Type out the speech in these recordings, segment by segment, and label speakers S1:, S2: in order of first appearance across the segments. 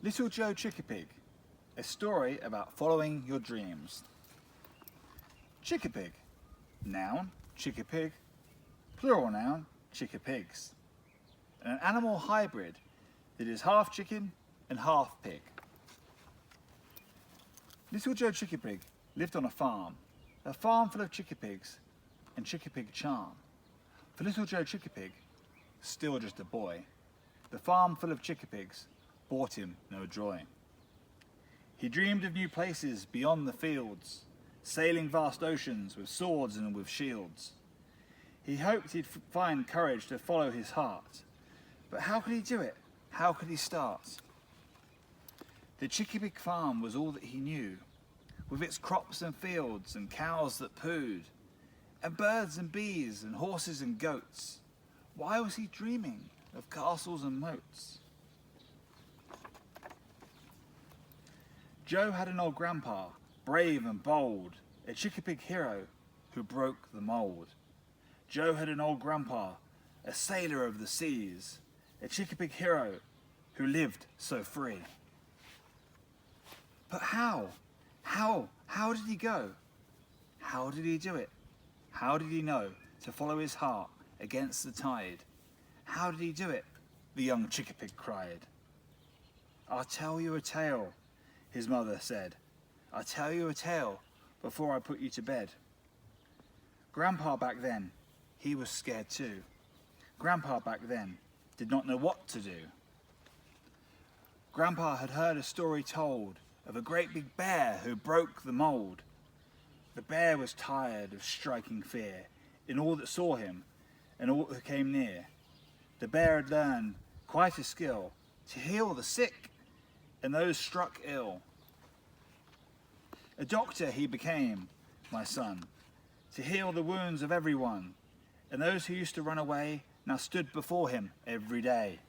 S1: Little Joe Chickapig, a story about following your dreams. Chickapig, noun, chickapig, plural noun, chickapigs. An animal hybrid that is half chicken and half pig. Little Joe Chickapig lived on a farm full of chickapigs and chickapig charm. For Little Joe Chickapig, still just a boy, the farm full of chickapigs brought him no joy. He dreamed of new places beyond the fields, sailing vast oceans with swords and with shields. He hoped he'd find courage to follow his heart, but how could he do it? How could he start? The Chickapig farm was all that he knew, with its crops and fields and cows that pooed, and birds and bees and horses and goats. Why was he dreaming of castles and moats? Joe had an old grandpa, brave and bold, a Chickapig hero who broke the mould. Joe had an old grandpa, a sailor of the seas, a Chickapig hero who lived so free. But how did he go? How did he do it? How did he know to follow his heart against the tide? How did he do it? The young Chickapig cried. I'll tell you a tale, his mother said. I'll tell you a tale before I put you to bed. Grandpa back then, he was scared too. Grandpa back then did not know what to do. Grandpa had heard a story told of a great big bear who broke the mould. The bear was tired of striking fear in all that saw him and all who came near. The bear had learned quite a skill to heal the sick and those struck ill. A doctor he became, my son, to heal the wounds of everyone, and those who used to run away now stood before him every day.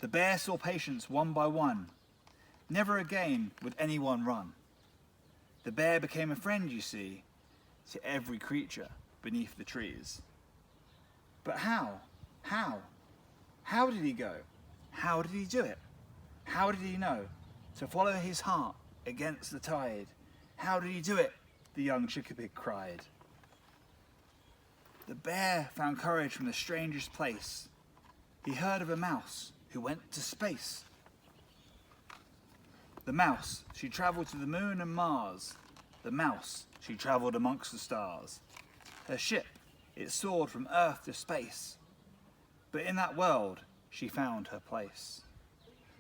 S1: The bear saw patients one by one. Never again would anyone run. The bear became a friend, you see, to every creature beneath the trees. But how? How did he go? How did he do it? How did he know to follow his heart against the tide? How did he do it? The young Chickapig cried. The bear found courage from the strangest place. He heard of a mouse who went to space. The mouse, she travelled to the moon and Mars. The mouse, she travelled amongst the stars. Her ship, it soared from Earth to space. But in that world, she found her place.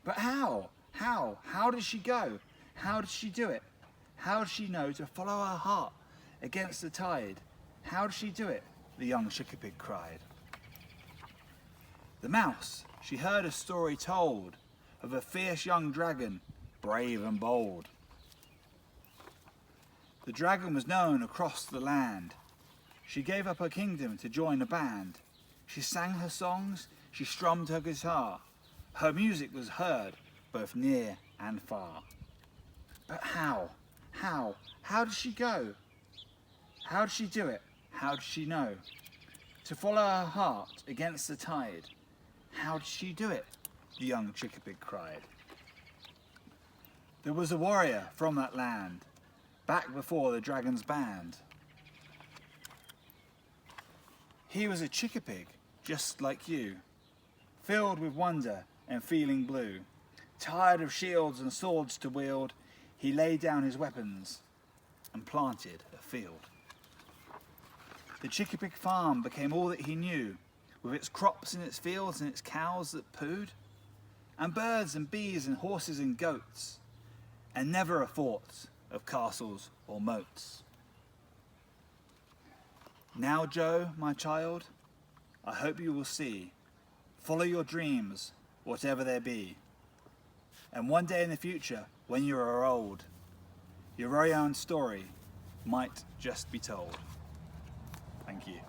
S1: But how? How did she go? How did she do it? How did she know to follow her heart against the tide? How did she do it? The young Chickapig cried. The mouse, she heard a story told of a fierce young dragon, brave and bold. The dragon was known across the land. She gave up her kingdom to join a band. She sang her songs, she strummed her guitar. Her music was heard both near and far. But how? How did she go? How did she do it? How did she know to follow her heart against the tide? How did she do it? The young Chickapig cried. There was a warrior from that land, back before the dragon's band. He was a Chickapig, just like you, filled with wonder and feeling blue. Tired of shields and swords to wield, he laid down his weapons and planted a field. The Chickapig farm became all that he knew, with its crops and its fields and its cows that pooed, and birds and bees and horses and goats, and never a thought of castles or moats. Now, Joe, my child, I hope you will see, follow your dreams, whatever they be, and one day in the future, when you are old, your very own story might just be told. Thank you.